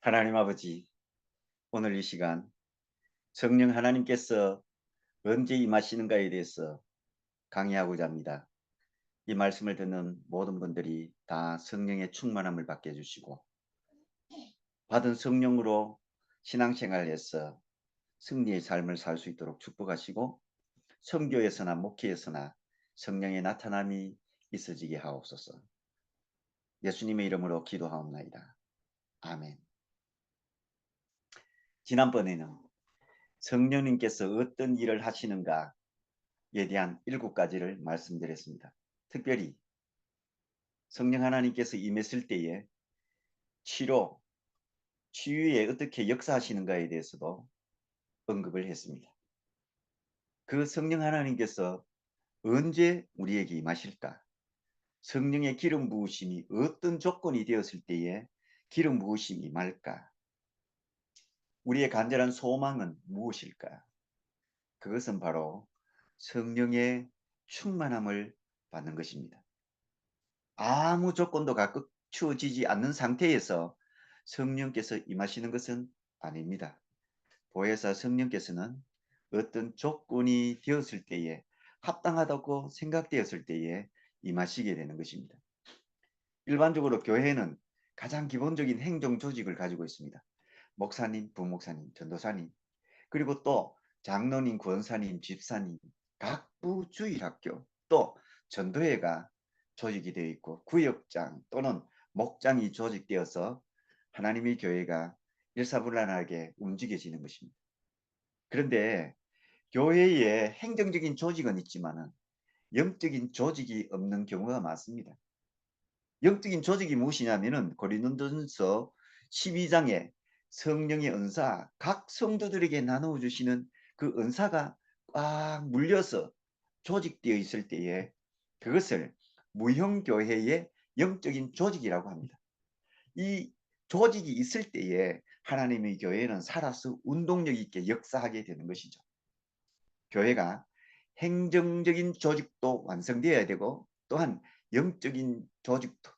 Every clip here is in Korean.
하나님 아버지, 오늘 이 시간 성령 하나님께서 언제 임하시는가에 대해서 강의하고자 합니다. 이 말씀을 듣는 모든 분들이 다 성령의 충만함을 받게 해주시고 받은 성령으로 신앙생활에서 승리의 삶을 살 수 있도록 축복하시고 선교에서나 목회에서나 성령의 나타남이 있어지게 하옵소서. 예수님의 이름으로 기도하옵나이다. 아멘. 지난번에는 성령님께서 어떤 일을 하시는가 에 대한 7가지를 말씀드렸습니다. 특별히 성령 하나님께서 임했을 때에 치유에 어떻게 역사하시는가에 대해서도 언급을 했습니다. 그 성령 하나님께서 언제 우리에게 임하실까? 성령의 기름 부으심이 어떤 조건이 되었을 때에 기름 부으심이 임할까? 우리의 간절한 소망은 무엇일까? 그것은 바로 성령의 충만함을 받는 것입니다. 아무 조건도 갖추어지지 않는 상태에서 성령께서 임하시는 것은 아닙니다. 보혜사 성령께서는 어떤 조건이 되었을 때에 합당하다고 생각되었을 때에 임하시게 되는 것입니다. 일반적으로 교회는 가장 기본적인 행정 조직을 가지고 있습니다. 목사님, 부목사님, 전도사님, 그리고 또 장로님, 권사님, 집사님, 각 부주일학교, 또 전도회가 조직이 되어 있고 구역장 또는 목장이 조직되어서 하나님의 교회가 일사불란하게 움직여지는 것입니다. 그런데 교회에 행정적인 조직은 있지만 영적인 조직이 없는 경우가 많습니다. 영적인 조직이 무엇이냐면은 고린도전서 12장에 성령의 은사, 각 성도들에게 나누어 주시는 그 은사가 꽉 물려서 조직되어 있을 때에 그것을 무형교회의 영적인 조직이라고 합니다. 이 조직이 있을 때에 하나님의 교회는 살아서 운동력 있게 역사하게 되는 것이죠. 교회가 행정적인 조직도 완성되어야 되고 또한 영적인 조직도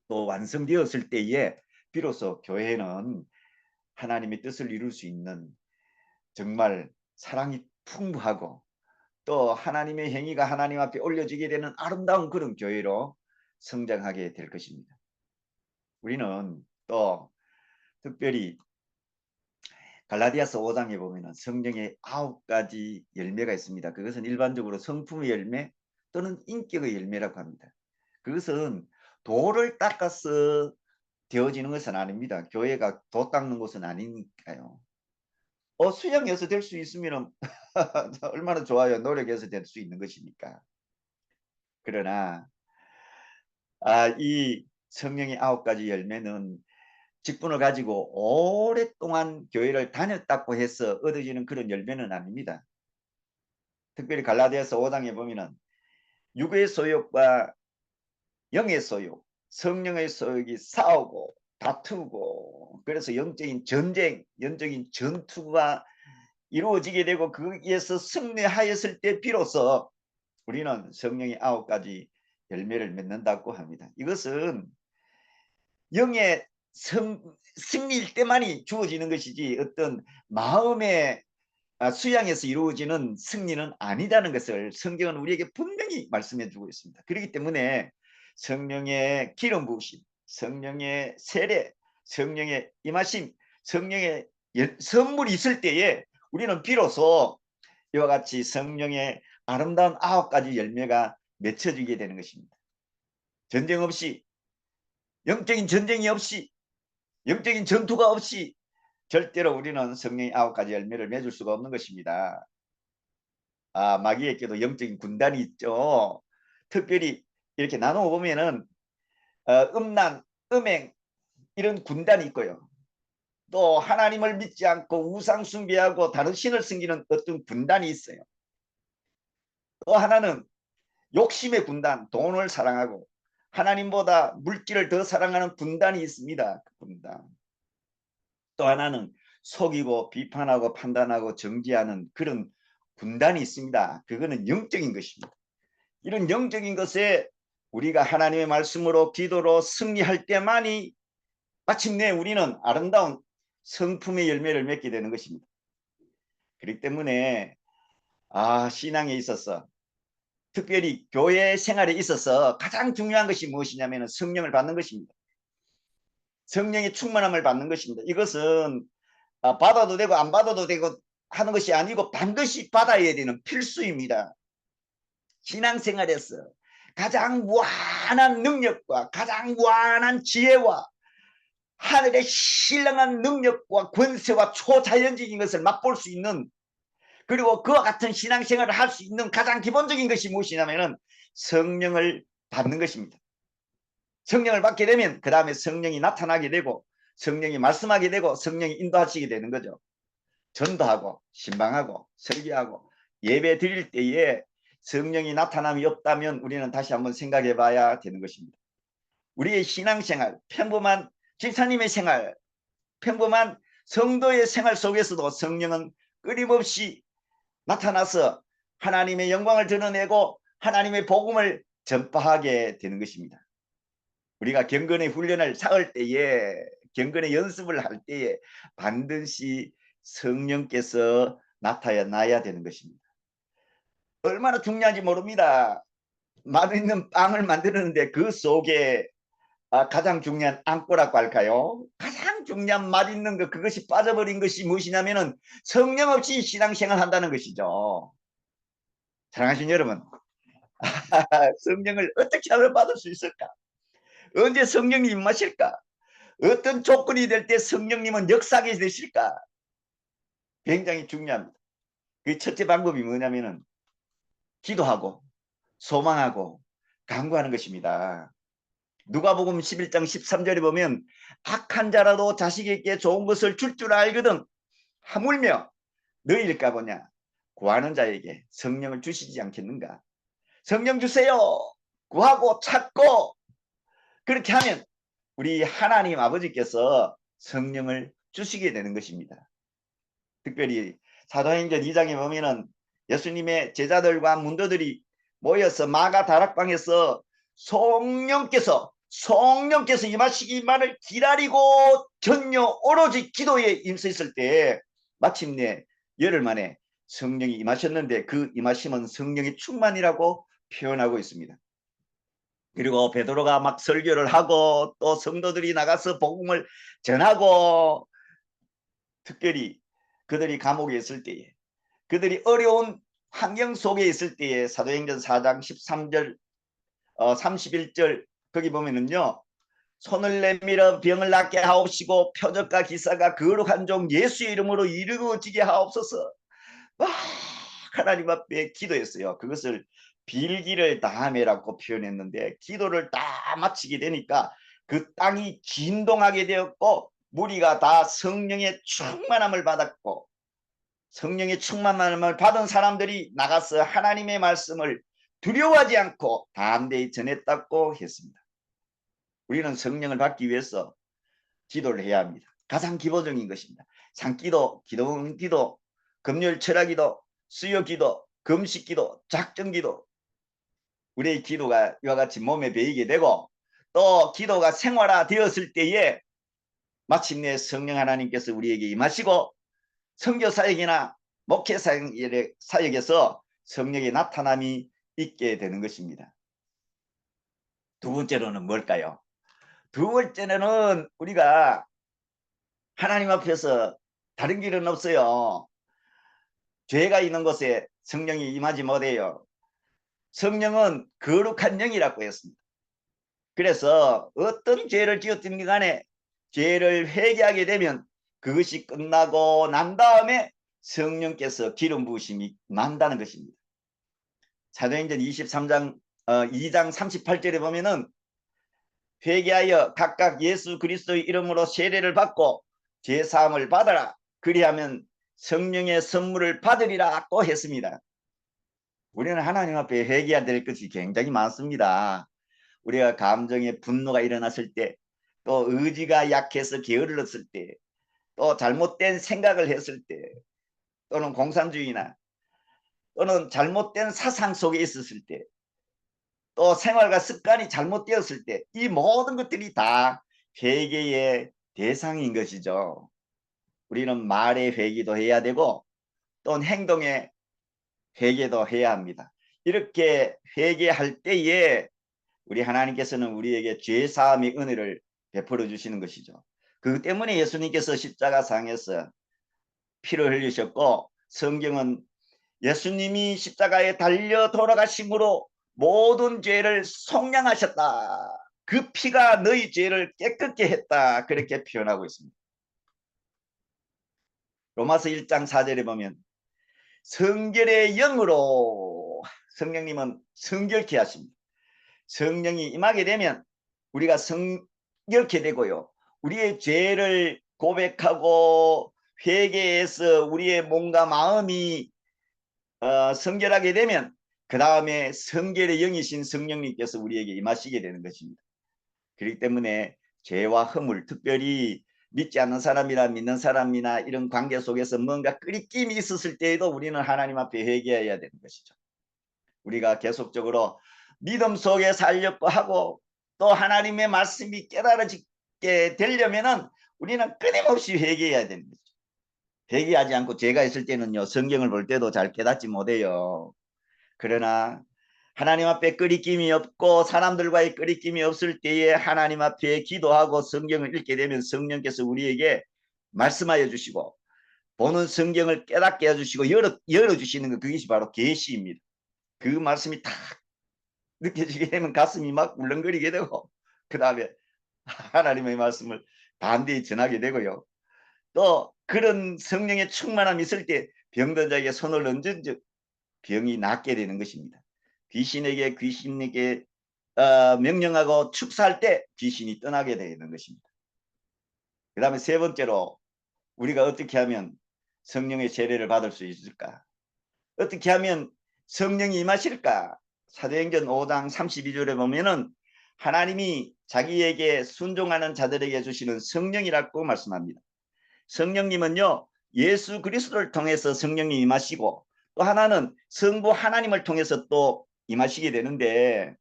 또 완성되었을 때에 비로소 교회는 하나님의 뜻을 이룰 수 있는 정말 사랑이 풍부하고 또 하나님의 행위가 하나님 앞에 올려지게 되는 아름다운 그런 교회로 성장하게 될 것입니다. 우리는 또 특별히 갈라디아서 5장에 보면 성령의 9가지 열매가 있습니다. 그것은 일반적으로 성품의 열매 또는 인격의 열매라고 합니다. 그것은 돌을 닦아서 되어지는 것은 아닙니다. 교회가 도 닦는 곳은 아니니까요. 수양해서 될 수 있으면 얼마나 좋아요. 노력해서 될 수 있는 것이니까. 그러나 이 성령의 9가지 열매는 직분을 가지고 오랫동안 교회를 다녔다고 해서 얻어지는 그런 열매는 아닙니다. 특별히 갈라디아서 5장에 보면은 육의 소욕과 영의 소욕, 성령의 소욕이 싸우고 다투고 그래서 영적인 전쟁, 영적인 전투가 이루어지게 되고 거기에서 승리하였을 때 비로소 우리는 성령의 9가지 열매를 맺는다고 합니다. 이것은 영의 승리일 때만이 주어지는 것이지 어떤 마음의 수양에서 이루어지는 승리는 아니다는 것을 성경은 우리에게 분명히 말씀해 주고 있습니다. 그렇기 때문에 성령의 기름 부으심, 성령의 세례, 성령의 임하심, 성령의 선물이 있을 때에 우리는 비로소 이와 같이 성령의 아름다운 9가지 열매가 맺혀지게 되는 것입니다. 전쟁 없이, 영적인 전쟁이 없이, 영적인 전투가 없이 절대로 우리는 성령의 9가지 열매를 맺을 수가 없는 것입니다. 마귀에게도 영적인 군단이 있죠. 특별히 이렇게 나누어 보면은 음란, 음행 이런 군단이 있고요. 또 하나님을 믿지 않고 우상 숭배하고 다른 신을 섬기는 어떤 군단이 있어요. 또 하나는 욕심의 군단, 돈을 사랑하고 하나님보다 물질을 더 사랑하는 군단이 있습니다. 그 군단. 또 하나는 속이고 비판하고 판단하고 정지하는 그런 군단이 있습니다. 그거는 영적인 것입니다. 이런 영적인 것에 우리가 하나님의 말씀으로 기도로 승리할 때만이 마침내 우리는 아름다운 성품의 열매를 맺게 되는 것입니다. 그렇기 때문에 신앙에 있어서 특별히 교회 생활에 있어서 가장 중요한 것이 무엇이냐면 성령을 받는 것입니다. 성령의 충만함을 받는 것입니다. 이것은 받아도 되고 안 받아도 되고 하는 것이 아니고 반드시 받아야 되는 필수입니다. 신앙생활에서 가장 무한한 능력과 가장 무한한 지혜와 하늘의 신령한 능력과 권세와 초자연적인 것을 맛볼 수 있는, 그리고 그와 같은 신앙생활을 할 수 있는 가장 기본적인 것이 무엇이냐면 성령을 받는 것입니다. 성령을 받게 되면 그 다음에 성령이 나타나게 되고 성령이 말씀하게 되고 성령이 인도하시게 되는 거죠. 전도하고 신방하고 설교하고 예배 드릴 때에 성령이 나타남이 없다면 우리는 다시 한번 생각해 봐야 되는 것입니다. 우리의 신앙생활, 평범한 집사님의 생활, 평범한 성도의 생활 속에서도 성령은 끊임없이 나타나서 하나님의 영광을 드러내고 하나님의 복음을 전파하게 되는 것입니다. 우리가 경건의 훈련을 쌓을 때에, 경건의 연습을 할 때에 반드시 성령께서 나타나야 되는 것입니다. 얼마나 중요한지 모릅니다. 맛있는 빵을 만드는데 그 속에 가장 중요한 안꼬라고 할까요? 가장 중요한 맛있는 것, 그것이 빠져버린 것이 무엇이냐면은 성령 없이 신앙생활 한다는 것이죠. 사랑하신 여러분, 성령을 어떻게 하면 받을 수 있을까? 언제 성령이 임하실까? 어떤 조건이 될 때 성령님은 역사하게 되실까? 굉장히 중요합니다. 그 첫째 방법이 뭐냐면은 기도하고 소망하고 간구하는 것입니다. 누가복음 11장 13절에 보면 악한 자라도 자식에게 좋은 것을 줄 줄 알거든 하물며 너희일까 보냐 구하는 자에게 성령을 주시지 않겠는가. 성령 주세요. 구하고 찾고 그렇게 하면 우리 하나님 아버지께서 성령을 주시게 되는 것입니다. 특별히 사도행전 2장에 보면은 예수님의 제자들과 문도들이 모여서 마가 다락방에서 성령께서 임하시기만을 기다리고 전혀 오로지 기도에 임했을 때 마침내 열흘 만에 성령이 임하셨는데 그 임하심은 성령의 충만이라고 표현하고 있습니다. 그리고 베드로가 막 설교를 하고 또 성도들이 나가서 복음을 전하고, 특별히 그들이 감옥에 있을 때에, 그들이 어려운 환경 속에 있을 때에 사도행전 4장 13절 31절 거기 보면은요, 손을 내밀어 병을 낫게 하옵시고 표적과 기사가 거룩한 종 예수의 이름으로 이루어지게 하옵소서. 하나님 앞에 기도했어요. 그것을 빌기를 다함이라고 표현했는데 기도를 다 마치게 되니까 그 땅이 진동하게 되었고 무리가 다 성령의 충만함을 받았고, 성령의 충만함을 받은 사람들이 나가서 하나님의 말씀을 두려워하지 않고 담대히 전했다고 했습니다. 우리는 성령을 받기 위해서 기도를 해야 합니다. 가장 기본적인 것입니다. 산기도, 기도, 금요일 철학기도, 수요기도, 금식기도, 작정기도. 우리의 기도가 이와 같이 몸에 배이게 되고 또 기도가 생활화 되었을 때에 마침내 성령 하나님께서 우리에게 임하시고 선교사역이나 목회사역에서 성령의 나타남이 있게 되는 것입니다. 두 번째로는 뭘까요? 두 번째는 우리가 하나님 앞에서 다른 길은 없어요. 죄가 있는 곳에 성령이 임하지 못해요. 성령은 거룩한 영이라고 했습니다. 그래서 어떤 죄를 지었든 간에 죄를 회개하게 되면 그것이 끝나고 난 다음에 성령께서 기름 부으심이 난다는 것입니다. 사도행전 23장 2장 38절에 보면은 회개하여 각각 예수 그리스도의 이름으로 세례를 받고 죄사함을 받아라. 그리하면 성령의 선물을 받으리라고 했습니다. 우리는 하나님 앞에 회개해야 될 것이 굉장히 많습니다. 우리가 감정의 분노가 일어났을 때, 또 의지가 약해서 게을렀을 때, 또 잘못된 생각을 했을 때, 또는 공산주의나 또는 잘못된 사상 속에 있었을 때, 또 생활과 습관이 잘못되었을 때, 이 모든 것들이 다 회개의 대상인 것이죠. 우리는 말의 회개도 해야 되고 또 행동의 회개도 해야 합니다. 이렇게 회개할 때에 우리 하나님께서는 우리에게 죄사함의 은혜를 베풀어 주시는 것이죠. 그 때문에 예수님께서 십자가상에서 피를 흘리셨고, 성경은 예수님이 십자가에 달려 돌아가심으로 모든 죄를 속량하셨다. 그 피가 너희 죄를 깨끗게 했다. 그렇게 표현하고 있습니다. 로마서 1장 4절에 보면 성결의 영으로, 성령님은 성결케 하십니다. 성령이 임하게 되면 우리가 성결케 되고요. 우리의 죄를 고백하고 회개해서 우리의 몸과 마음이 성결하게 되면 그 다음에 성결의 영이신 성령님께서 우리에게 임하시게 되는 것입니다. 그렇기 때문에 죄와 허물, 특별히 믿지 않는 사람이나 믿는 사람이나 이런 관계 속에서 뭔가 끄리낌이 있었을 때에도 우리는 하나님 앞에 회개해야 되는 것이죠. 우리가 계속적으로 믿음 속에 살려고 하고 또 하나님의 말씀이 깨달아지게 되려면은 우리는 끊임없이 회개해야 되는 거죠. 회개하지 않고 죄가 있을 때는요, 성경을 볼 때도 잘 깨닫지 못해요. 그러나 하나님 앞에 끄리낌이 없고 사람들과의 끄리낌이 없을 때에 하나님 앞에 기도하고 성경을 읽게 되면 성령께서 우리에게 말씀하여 주시고 보는 성경을 깨닫게 해주시고 열어주시는 것, 그것이 바로 계시입니다. 그 말씀이 딱 느껴지게 되면 가슴이 막 울렁거리게 되고 그 다음에 하나님의 말씀을 반드시 전하게 되고요. 또 그런 성령의 충만함이 있을 때 병든 자에게 손을 얹은 즉 병이 낫게 되는 것입니다. 귀신에게 명령하고 축사할 때 귀신이 떠나게 되는 것입니다. 그 다음에 세 번째로 우리가 어떻게 하면 성령의 세례를 받을 수 있을까? 어떻게 하면 성령이 임하실까? 사도행전 5장 32절에 보면은 하나님이 자기에게 순종하는 자들에게 주시는 성령이라고 말씀합니다. 성령님은요, 예수 그리스도를 통해서 성령이 임하시고 또 하나는 성부 하나님을 통해서 또 임하시게 되는데,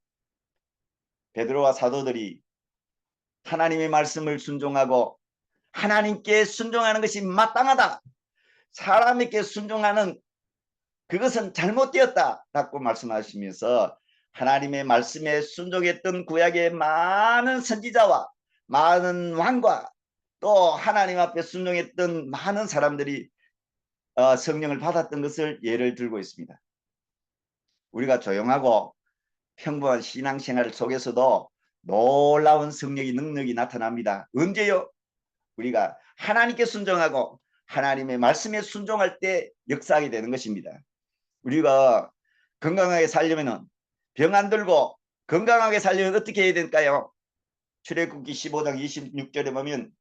베드로와 사도들이 하나님의 말씀을 순종하고 하나님께 순종하는 것이 마땅하다, 사람에게 순종하는 그것은 잘못되었다 라고 말씀하시면서 하나님의 말씀에 순종했던 구약의 많은 선지자와 많은 왕과 또 하나님 앞에 순종했던 많은 사람들이 성령을 받았던 것을 예를 들고 있습니다. 우리가 조용하고 평범한 신앙생활 속에서도 놀라운 성령의 능력이 나타납니다. 언제요? 우리가 하나님께 순종하고 하나님의 말씀에 순종할 때 역사하게 되는 것입니다. 우리가 건강하게 살려면 병 안 들고 건강하게 살려면 어떻게 해야 될까요? 출애굽기 15장 26절에 보면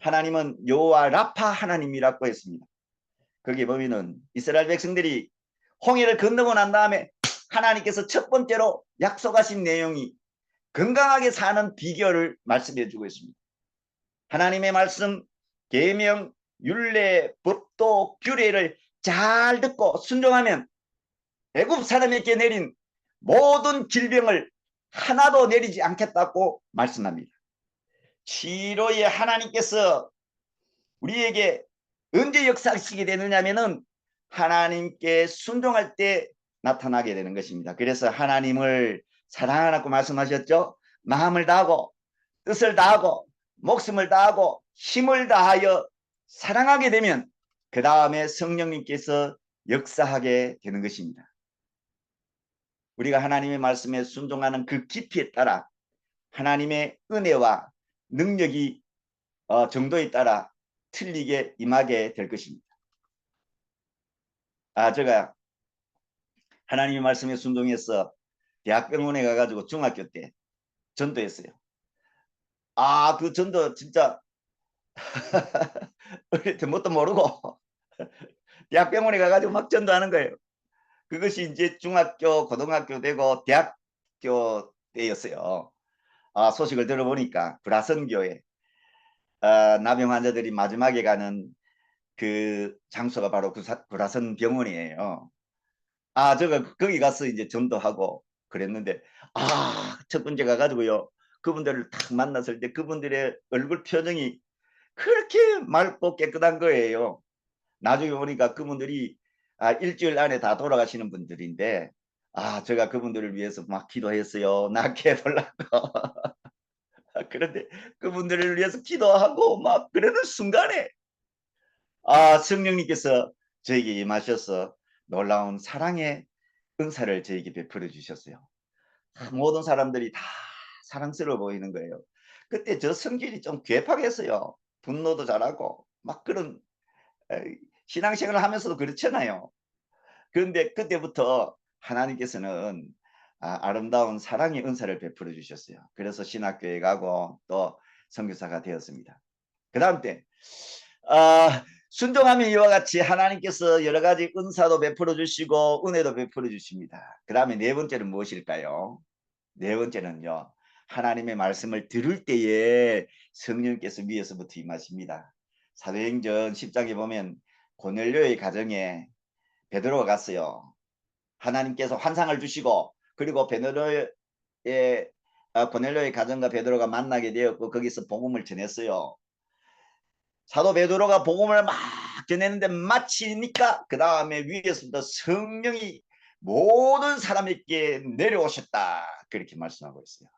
하나님은 여호와 라파 하나님이라고 했습니다. 거기 보면은 이스라엘 백성들이 홍해를 건너고 난 다음에 하나님께서 첫 번째로 약속하신 내용이 건강하게 사는 비결을 말씀해 주고 있습니다. 하나님의 말씀, 계명, 율례, 법도, 규례를 잘 듣고 순종하면 애굽 사람에게 내린 모든 질병을 하나도 내리지 않겠다고 말씀합니다. 치료의 하나님께서 우리에게 언제 역사하시게 되느냐면은 하나님께 순종할 때 나타나게 되는 것입니다. 그래서 하나님을 사랑하라고 말씀하셨죠. 마음을 다하고 뜻을 다하고 목숨을 다하고 힘을 다하여 사랑하게 되면 그 다음에 성령님께서 역사하게 되는 것입니다. 우리가 하나님의 말씀에 순종하는 그 깊이에 따라 하나님의 은혜와 능력이 정도에 따라 틀리게 임하게 될 것입니다. 제가 하나님의 말씀에 순종해서 대학병원에 가가지고 중학교 때 전도했어요. 그 전도 진짜 어릴 때 뭣도 모르고 대학병원에 가가지고 막 전도하는 거예요. 그것이 이제 중학교, 고등학교 되고 대학교 때였어요. 소식을 들어보니까 불화선교회 나병 환자들이 마지막에 가는 그 장소가 바로 불화선 병원이에요. 제가 거기 가서 이제 전도하고 그랬는데 첫 번째 가가지고요, 그분들을 딱 만났을 때 그분들의 얼굴 표정이 그렇게 맑고 깨끗한 거예요. 나중에 보니까 그분들이 일주일 안에 다 돌아가시는 분들인데 제가 그분들을 위해서 막 기도했어요. 낫게 해달라고. 그런데 그분들을 위해서 기도하고 막 그러는 순간에 성령님께서 저에게 임하셔서 놀라운 사랑의 은사를 저에게 베풀어 주셨어요. 모든 사람들이 다 사랑스러워 보이는 거예요. 그때 저 성질이 좀 괴팍했어요. 분노도 잘하고 막 그런 신앙생활을 하면서도 그렇잖아요. 그런데 그때부터 하나님께서는 아름다운 사랑의 은사를 베풀어 주셨어요. 그래서 신학교에 가고 또 선교사가 되었습니다. 그 다음 때 순종하면 이와 같이 하나님께서 여러 가지 은사도 베풀어 주시고 은혜도 베풀어 주십니다. 그 다음에 네 번째는 무엇일까요? 네 번째는요. 하나님의 말씀을 들을 때에 성령께서 위에서부터 임하십니다. 사도행전 10장에 보면 고넬료의 가정에 베드로가 갔어요. 하나님께서 환상을 주시고 그리고 고넬료의 가정과 베드로가 만나게 되었고 거기서 복음을 전했어요. 사도 베드로가 복음을 막 전했는데 마치니까 그 다음에 위에서부터 성령이 모든 사람에게 내려오셨다 그렇게 말씀하고 있어요.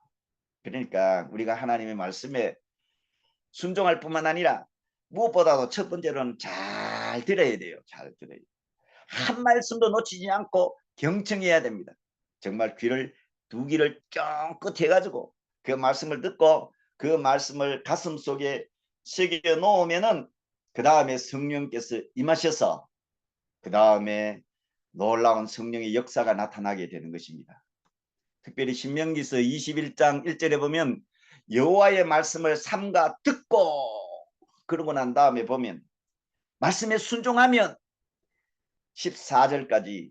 그러니까 우리가 하나님의 말씀에 순종할 뿐만 아니라 무엇보다도 첫 번째로는 잘 들어야 돼요. 잘 들어야 돼요. 한 말씀도 놓치지 않고 경청해야 됩니다. 정말 두 귀를 쫑긋 해가지고 그 말씀을 듣고 그 말씀을 가슴 속에 새겨 놓으면은 그 다음에 성령께서 임하셔서 그 다음에 놀라운 성령의 역사가 나타나게 되는 것입니다. 특별히 신명기서 21장 1절에 보면 여호와의 말씀을 삼가 듣고 그러고 난 다음에 보면 말씀에 순종하면 14절까지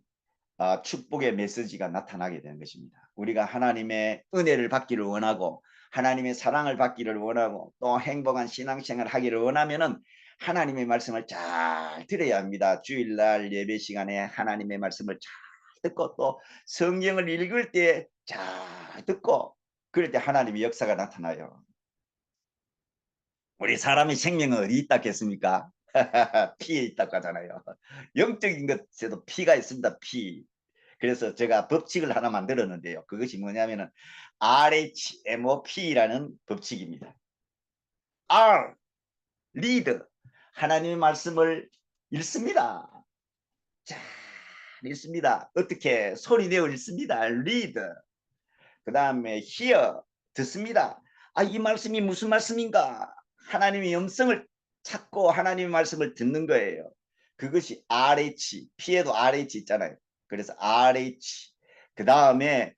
축복의 메시지가 나타나게 되는 것입니다. 우리가 하나님의 은혜를 받기를 원하고 하나님의 사랑을 받기를 원하고 또 행복한 신앙생활을 하기를 원하면은 하나님의 말씀을 잘 들어야 합니다. 주일날 예배 시간에 하나님의 말씀을 잘 듣고 또 성경을 읽을 때 잘 듣고 그럴 때 하나님의 역사가 나타나요. 우리 사람의 생명은 어디 있다겠습니까? 피에 있다고 하잖아요. 영적인 것에도 피가 있습니다. 피. 그래서 제가 법칙을 하나 만들었는데요. 그것이 뭐냐면은 RHMOP라는 법칙입니다. R, 리드. 하나님의 말씀을 읽습니다. 자, 읽습니다. 어떻게? 소리 내어 읽습니다. 리드. 그 다음에 hear, 듣습니다. 이 말씀이 무슨 말씀인가? 하나님의 음성을 찾고 하나님의 말씀을 듣는 거예요. 그것이 RH, P에도 RH 있잖아요. 그래서 RH. 그 다음에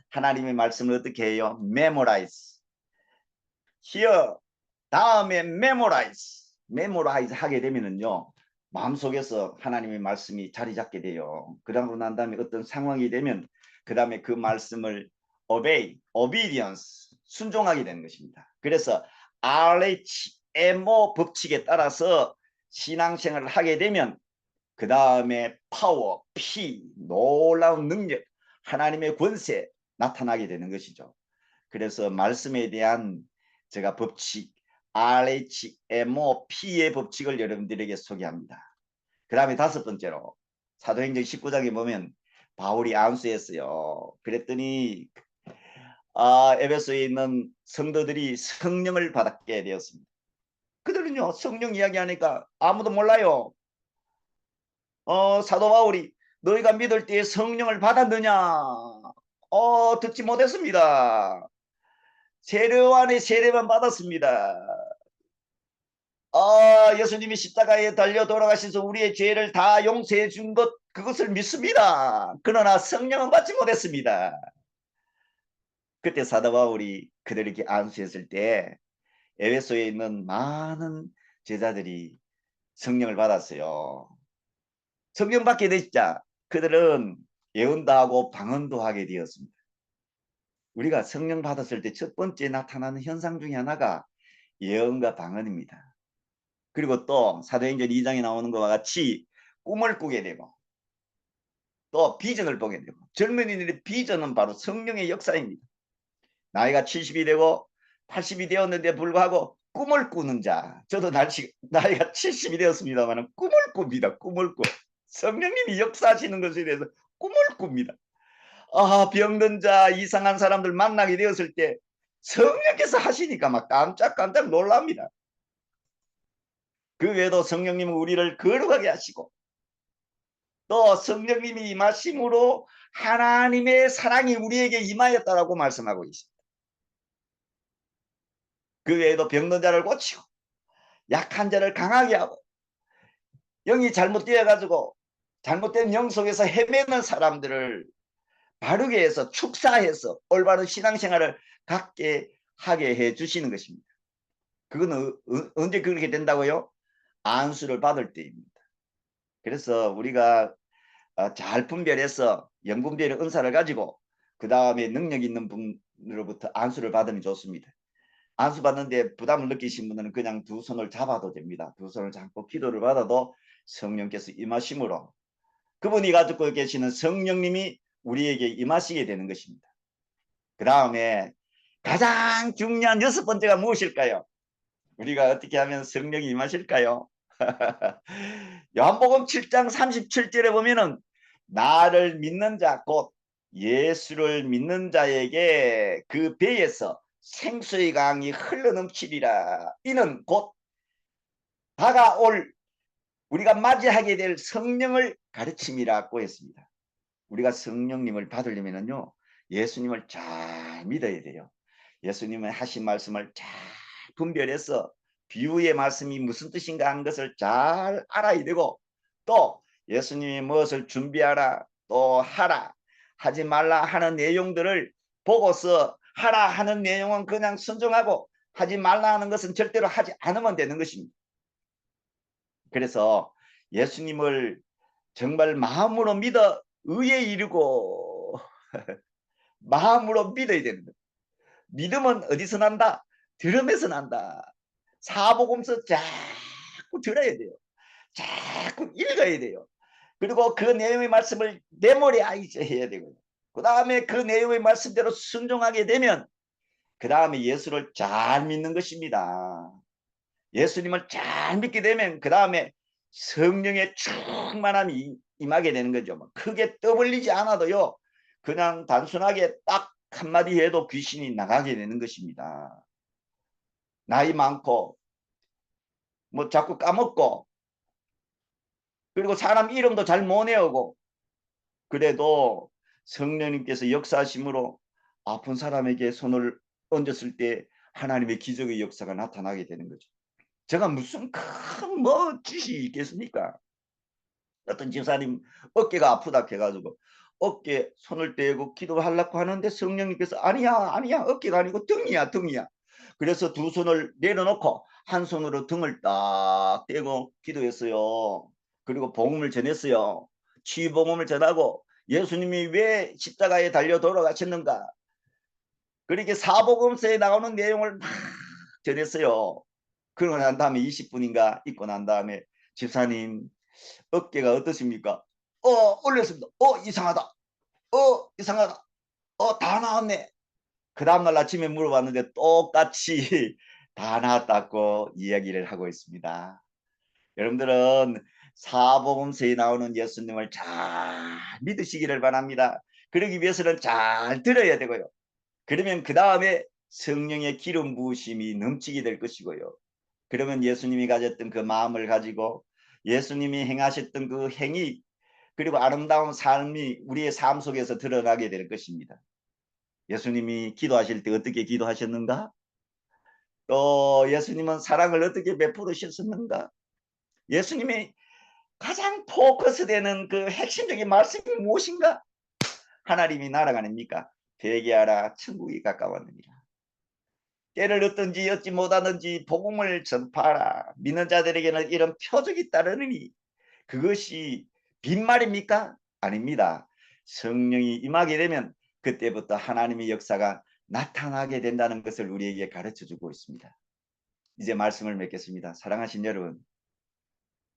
하나님의 말씀을 어떻게 해요? memorize. hear. 다음에 memorize 하게 되면은요. 마음속에서 하나님의 말씀이 자리 잡게 돼요. 그러고 난 다음에 어떤 상황이 되면 그 다음에 그 말씀을 obedience, 순종하게 되는 것입니다. 그래서 RHMO 법칙에 따라서 신앙생활을 하게 되면 그 다음에 파워, P, 놀라운 능력, 하나님의 권세 나타나게 되는 것이죠. 그래서 말씀에 대한 제가 법칙, RHMO, P의 법칙을 여러분들에게 소개합니다. 그 다음에 다섯 번째로 사도행전 19장에 보면 바울이 안수했어요. 그랬더니 에베소에 있는 성도들이 성령을 받게 되었습니다. 그들은요 성령 이야기하니까 아무도 몰라요. 사도 바울이 너희가 믿을 때에 성령을 받았느냐? 듣지 못했습니다. 세례 안에 세례만 받았습니다. 예수님이 십자가에 달려 돌아가셔서 우리의 죄를 다 용서해 준 것 그것을 믿습니다. 그러나 성령은 받지 못했습니다. 그때 사도 바울이 그들에게 안수했을 때 에베소에 있는 많은 제자들이 성령을 받았어요. 성령 받게 되자 그들은 예언도 하고 방언도 하게 되었습니다. 우리가 성령 받았을 때 첫 번째 나타나는 현상 중에 하나가 예언과 방언입니다. 그리고 또 사도행전 2장에 나오는 것과 같이 꿈을 꾸게 되고 또 비전을 보게 되고 젊은이들의 비전은 바로 성령의 역사입니다. 나이가 70이 되고 80이 되었는데 불구하고 꿈을 꾸는 자. 저도 나이가 70이 되었습니다만 꿈을 꿉니다. 꿈을 꿔. 성령님이 역사하시는 것에 대해서 꿈을 꿉니다. 아, 병든 자, 이상한 사람들 만나게 되었을 때 성령께서 하시니까 막 깜짝깜짝 놀랍니다. 그 외에도 성령님은 우리를 거룩하게 하시고 또 성령님이 임하심으로 하나님의 사랑이 우리에게 임하였다라고 말씀하고 있습니다. 그 외에도 병든 자를 고치고 약한 자를 강하게 하고 영이 잘못되어 가지고 잘못된 영 속에서 헤매는 사람들을 바르게 해서 축사해서 올바른 신앙생활을 갖게 하게 해 주시는 것입니다. 그거는 언제 그렇게 된다고요? 안수를 받을 때입니다. 그래서 우리가 잘 분별해서 영분별의 은사를 가지고 그 다음에 능력 있는 분으로부터 안수를 받으면 좋습니다. 안수 받는데 부담을 느끼신 분들은 그냥 두 손을 잡아도 됩니다. 두 손을 잡고 기도를 받아도 성령께서 임하심으로 그분이 가지고 계시는 성령님이 우리에게 임하시게 되는 것입니다. 그 다음에 가장 중요한 6번째가 무엇일까요? 우리가 어떻게 하면 성령이 임하실까요? 요한복음 7장 37절에 보면은 나를 믿는 자 곧 예수를 믿는 자에게 그 배에서 생수의 강이 흘러넘치리라. 이는 곧 다가올 우리가 맞이하게 될 성령을 가르침이라고 했습니다. 우리가 성령님을 받으려면요 예수님을 잘 믿어야 돼요. 예수님의 하신 말씀을 잘 분별해서 비유의 말씀이 무슨 뜻인가 하는 것을 잘 알아야 되고 또 예수님이 무엇을 준비하라 또 하라 하지 말라 하는 내용들을 보고서 하라 하는 내용은 그냥 순종하고 하지 말라 하는 것은 절대로 하지 않으면 되는 것입니다. 그래서 예수님을 정말 마음으로 믿어 의에 이르고 마음으로 믿어야 되는 거예요. 믿음은 어디서 난다? 들음에서 난다. 사복음서 자꾸 들어야 돼요. 자꾸 읽어야 돼요. 그리고 그 내용의 말씀을 메모리 아이즈 해야 되고요. 그 다음에 그 내용의 말씀대로 순종하게 되면 그 다음에 예수를 잘 믿는 것입니다. 예수님을 잘 믿게 되면 그 다음에 성령의 충만함이 임하게 되는 거죠. 크게 떠벌리지 않아도요. 그냥 단순하게 딱 한마디 해도 귀신이 나가게 되는 것입니다. 나이 많고 뭐 자꾸 까먹고 그리고 사람 이름도 잘 못 외우고 그래도 성령님께서 역사하심으로 아픈 사람에게 손을 얹었을 때 하나님의 기적의 역사가 나타나게 되는 거죠. 제가 무슨 큰 뭐 지식이 있겠습니까? 어떤 집사님 어깨가 아프다 해가지고 어깨 손을 떼고 기도하려고 하는데 성령님께서 아니야 아니야 어깨가 아니고 등이야 등이야. 그래서 두 손을 내려놓고 한 손으로 등을 딱 떼고 기도했어요. 그리고 복음을 전했어요. 치유복음을 전하고 예수님이 왜 십자가에 달려 돌아가셨는가 그렇게 사복음서에 나오는 내용을 막 전했어요. 그러고 난 다음에 20분인가 있고 난 다음에 집사님 어깨가 어떠십니까? 올렸습니다. 이상하다. 이상하다. 다 나왔네. 그 다음날 아침에 물어봤는데 똑같이 다 나왔다고 이야기를 하고 있습니다. 여러분들은 사복음서에 나오는 예수님을 잘 믿으시기를 바랍니다. 그러기 위해서는 잘 들어야 되고요. 그러면 그 다음에 성령의 기름 부으심이 넘치게 될 것이고요. 그러면 예수님이 가졌던 그 마음을 가지고 예수님이 행하셨던 그 행위 그리고 아름다운 삶이 우리의 삶 속에서 드러나게 될 것입니다. 예수님이 기도하실 때 어떻게 기도하셨는가? 또 예수님은 사랑을 어떻게 베풀으셨는가? 예수님이 가장 포커스되는 그 핵심적인 말씀이 무엇인가? 하나님이 나라가 아닙니까? 회개하라 천국이 가까웠느니라. 때를 얻든지 얻지 못하든지 복음을 전파하라. 믿는 자들에게는 이런 표적이 따르느니 그것이 빈말입니까? 아닙니다. 성령이 임하게 되면 그때부터 하나님의 역사가 나타나게 된다는 것을 우리에게 가르쳐주고 있습니다. 이제 말씀을 맺겠습니다. 사랑하신 여러분,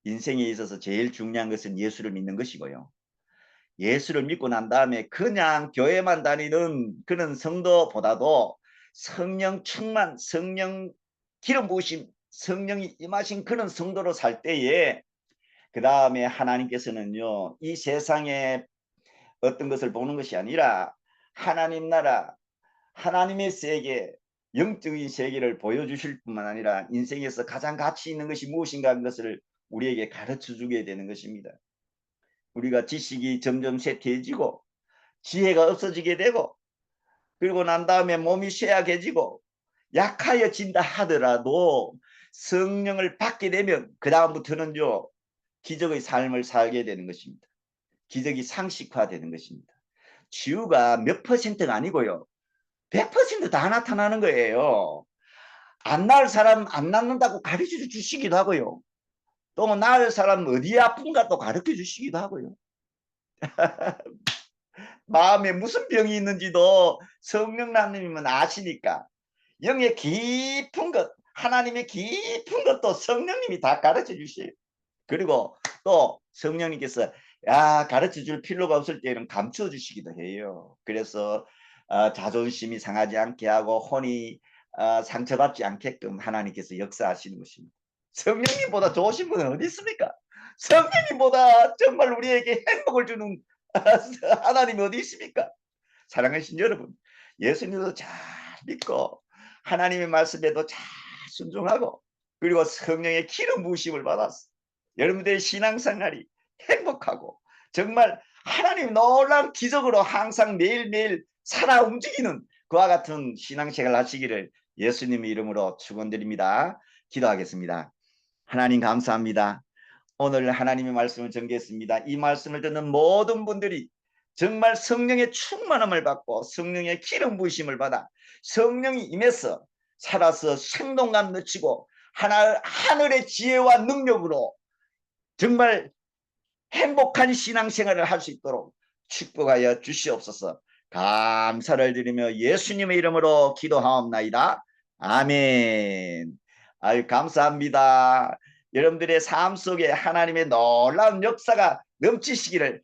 인생에 있어서 제일 중요한 것은 예수를 믿는 것이고요. 예수를 믿고 난 다음에 그냥 교회만 다니는 그런 성도보다도 성령 충만, 성령 기름 부으심, 성령이 임하신 그런 성도로 살 때에 그 다음에 하나님께서는요, 이 세상에 어떤 것을 보는 것이 아니라 하나님 나라, 하나님의 세계, 영적인 세계를 보여주실 뿐만 아니라 인생에서 가장 가치 있는 것이 무엇인가 하는 것을 우리에게 가르쳐 주게 되는 것입니다. 우리가 지식이 점점 쇠퇴해지고 지혜가 없어지게 되고 그리고 난 다음에 몸이 쇠약해지고 약하여진다 하더라도 성령을 받게 되면 그 다음부터는요, 기적의 삶을 살게 되는 것입니다. 기적이 상식화되는 것입니다. 치유가 몇 퍼센트가 아니고요, 100%다 나타나는 거예요. 안 나을 사람 안 낫는다고 가르쳐 주시기도 하고요. 또 나을 사람 어디에 아픈가 또 가르쳐 주시기도 하고요. 마음에 무슨 병이 있는지도 성령님은 아시니까 영의 깊은 것, 하나님의 깊은 것도 성령님이 다 가르쳐 주셔요. 그리고 또 성령님께서 가르쳐 줄 필요가 없을 때는 감추어 주시기도 해요. 그래서 자존심이 상하지 않게 하고 혼이 상처받지 않게끔 하나님께서 역사하시는 것입니다. 성령님보다 좋으신 분은 어디 있습니까? 성령님보다 정말 우리에게 행복을 주는 하나님이 어디 있습니까? 사랑하신 여러분, 예수님도 잘 믿고 하나님의 말씀에도 잘 순종하고 그리고 성령의 기름 부으심을 받았어. 여러분들의 신앙생활이 행복하고 정말 하나님 놀라운 기적으로 항상 매일매일 살아 움직이는 그와 같은 신앙생활 하시기를 예수님의 이름으로 축원드립니다. 기도하겠습니다. 하나님 감사합니다. 오늘 하나님의 말씀을 전개했습니다. 이 말씀을 듣는 모든 분들이 정말 성령의 충만함을 받고 성령의 기름 부으심을 받아 성령이 임해서 살아서 생동감 넘치고 하늘의 지혜와 능력으로 정말 행복한 신앙생활을 할 수 있도록 축복하여 주시옵소서. 감사를 드리며 예수님의 이름으로 기도하옵나이다. 아멘. 아유, 감사합니다. 여러분들의 삶 속에 하나님의 놀라운 역사가 넘치시기를